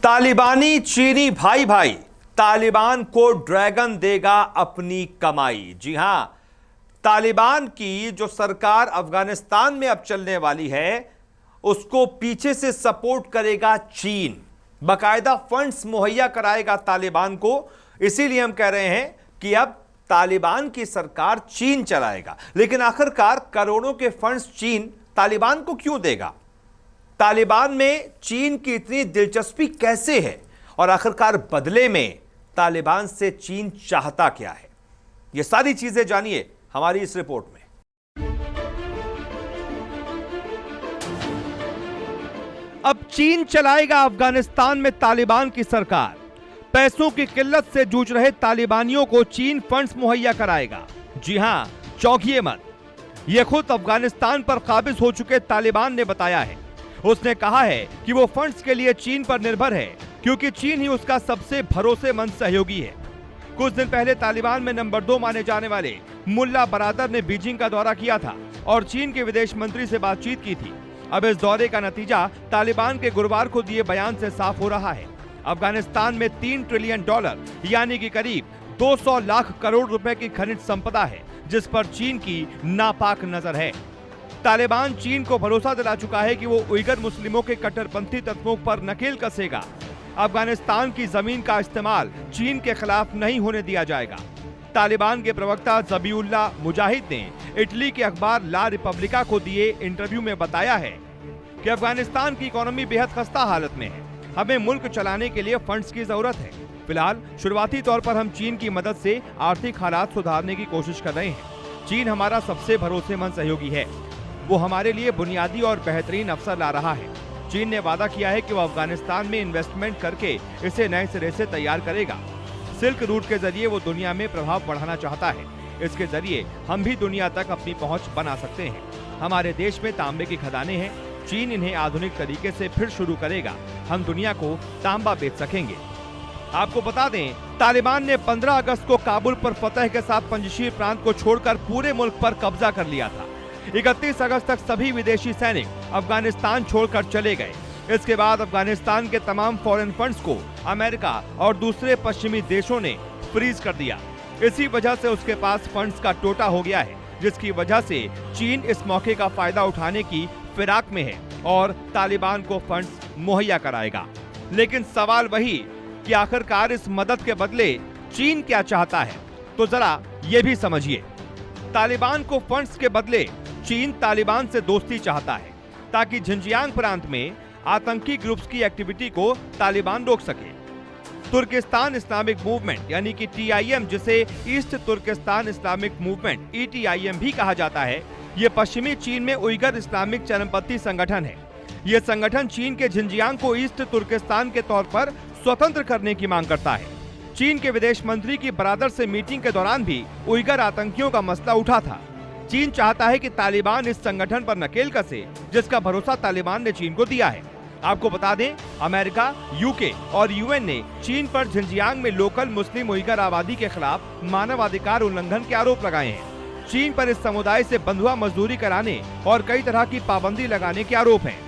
तालिबानी चीनी भाई भाई, तालिबान को ड्रैगन देगा अपनी कमाई। जी हां, तालिबान की जो सरकार अफगानिस्तान में अब चलने वाली है उसको पीछे से सपोर्ट करेगा चीन, बाकायदा फंड्स मुहैया कराएगा तालिबान को। इसीलिए हम कह रहे हैं कि अब तालिबान की सरकार चीन चलाएगा। लेकिन आखिरकार करोड़ों के फंड्स चीन तालिबान को क्यों देगा? तालिबान में चीन की इतनी दिलचस्पी कैसे है और आखिरकार बदले में तालिबान से चीन चाहता क्या है? यह सारी चीजें जानिए हमारी इस रिपोर्ट में। अब चीन चलाएगा अफगानिस्तान में तालिबान की सरकार। पैसों की किल्लत से जूझ रहे तालिबानियों को चीन फंड्स मुहैया कराएगा। जी हां, चौंकिए मत। यह खुद अफगानिस्तान पर काबिज हो चुके तालिबान ने बताया है। उसने कहा है कि वो फंड्स के लिए चीन पर निर्भर है क्योंकि चीन ही उसका सबसे भरोसेमंद सहयोगी है। कुछ दिन पहले तालिबान में नंबर 2 माने जाने वाले मुल्ला बरादर ने बीजिंग का दौरा किया था और चीन के विदेश मंत्री से बातचीत की थी। अब इस दौरे का नतीजा तालिबान के गुरुवार को दिए बयान से साफ हो रहा है। अफगानिस्तान में $3 ट्रिलियन यानी कि करीब 200 लाख करोड़ रुपए की खनिज संपदा है जिस पर चीन की नापाक नजर है। तालिबान चीन को भरोसा दिला चुका है कि वो उइगर मुस्लिमों के कट्टरपंथी तत्वों पर नकेल कसेगा। अफगानिस्तान की जमीन का इस्तेमाल चीन के खिलाफ नहीं होने दिया जाएगा। तालिबान के प्रवक्ता ज़बीउल्लाह मुजाहिद ने इटली के अखबार ला रिपब्लिका को दिए इंटरव्यू में बताया है कि अफगानिस्तान की इकोनॉमी बेहद खस्ता हालत में है। हमें मुल्क चलाने के लिए फंड्स की जरूरत है। फिलहाल शुरुआती तौर पर हम चीन की मदद से आर्थिक हालात सुधारने की कोशिश कर रहे हैं। चीन हमारा सबसे भरोसेमंद सहयोगी है। वो हमारे लिए बुनियादी और बेहतरीन अवसर ला रहा है। चीन ने वादा किया है कि वो अफगानिस्तान में इन्वेस्टमेंट करके इसे नए सिरे से तैयार करेगा। सिल्क रूट के जरिए वो दुनिया में प्रभाव बढ़ाना चाहता है। इसके जरिए हम भी दुनिया तक अपनी पहुंच बना सकते हैं। हमारे देश में तांबे की खदानें हैं। चीन इन्हें आधुनिक तरीके से फिर शुरू करेगा। हम दुनिया को तांबा बेच सकेंगे। आपको बता दें, तालिबान ने 15 अगस्त को काबुल पर फतह के साथ पंजशीर प्रांत को छोड़कर पूरे मुल्क पर कब्जा कर लिया था। 31 अगस्त तक सभी विदेशी सैनिक अफगानिस्तान छोड़कर चले गए। इसके बाद अफगानिस्तान के तमाम फॉरेन फंड्स को अमेरिका और दूसरे पश्चिमी देशों ने फ्रीज कर दिया। इसी वजह से उसके पास फंड्स का टोटा हो गया है, जिसकी वजह से चीन इस मौके का फायदा उठाने की फिराक में है और तालिबान को फंड्स मुहैया कराएगा। लेकिन सवाल वही कि आखिरकार इस मदद के बदले चीन क्या चाहता है? तो जरा ये भी समझिए। तालिबान को फंड्स के बदले चीन तालिबान से दोस्ती चाहता है ताकि झिंजियांग प्रांत में आतंकी ग्रुप्स की एक्टिविटी को तालिबान रोक सके। तुर्किस्तान इस्लामिक मूवमेंट यानी कि TIM, जिसे East Turkestan Islamic Movement ETIM भी कहा जाता है, ये पश्चिमी चीन में उइगर इस्लामिक चरमपंथी संगठन है। ये संगठन चीन के झिंजियांग को ईस्ट तुर्किस्तान के तौर पर स्वतंत्र करने की मांग करता है। चीन के विदेश मंत्री की बरादर से मीटिंग के दौरान भी उइगर आतंकियों का मसला उठा था। चीन चाहता है कि तालिबान इस संगठन पर नकेल कसे, जिसका भरोसा तालिबान ने चीन को दिया है। आपको बता दें, अमेरिका, UK और UN ने चीन पर झिंजियांग में लोकल मुस्लिम उइगर आबादी के खिलाफ मानवाधिकार उल्लंघन के आरोप लगाए हैं। चीन पर इस समुदाय से बंधुआ मजदूरी कराने और कई तरह की पाबंदी लगाने के आरोप हैं।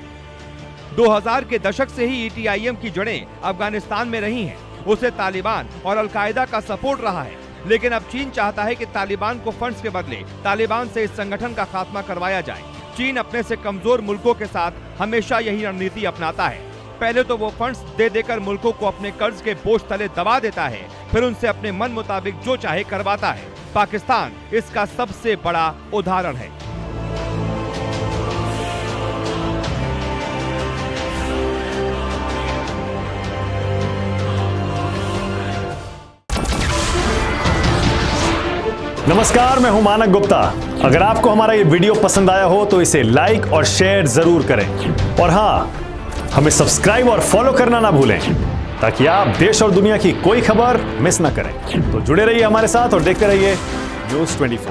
2000 के दशक से ही ETIM की जड़ें अफगानिस्तान में रही हैं। उसे तालिबान और अलकायदा का सपोर्ट रहा है। लेकिन अब चीन चाहता है कि तालिबान को फंड्स के बदले तालिबान से इस संगठन का खात्मा करवाया जाए। चीन अपने से कमजोर मुल्कों के साथ हमेशा यही रणनीति अपनाता है। पहले तो वो फंड्स दे देकर मुल्कों को अपने कर्ज के बोझ तले दबा देता है, फिर उनसे अपने मन मुताबिक जो चाहे करवाता है। पाकिस्तान इसका सबसे बड़ा उदाहरण है। नमस्कार, मैं हूं मानक गुप्ता। अगर आपको हमारा ये वीडियो पसंद आया हो तो इसे लाइक और शेयर जरूर करें और हाँ, हमें सब्सक्राइब और फॉलो करना ना भूलें ताकि आप देश और दुनिया की कोई खबर मिस ना करें। तो जुड़े रहिए हमारे साथ और देखते रहिए न्यूज़ 24।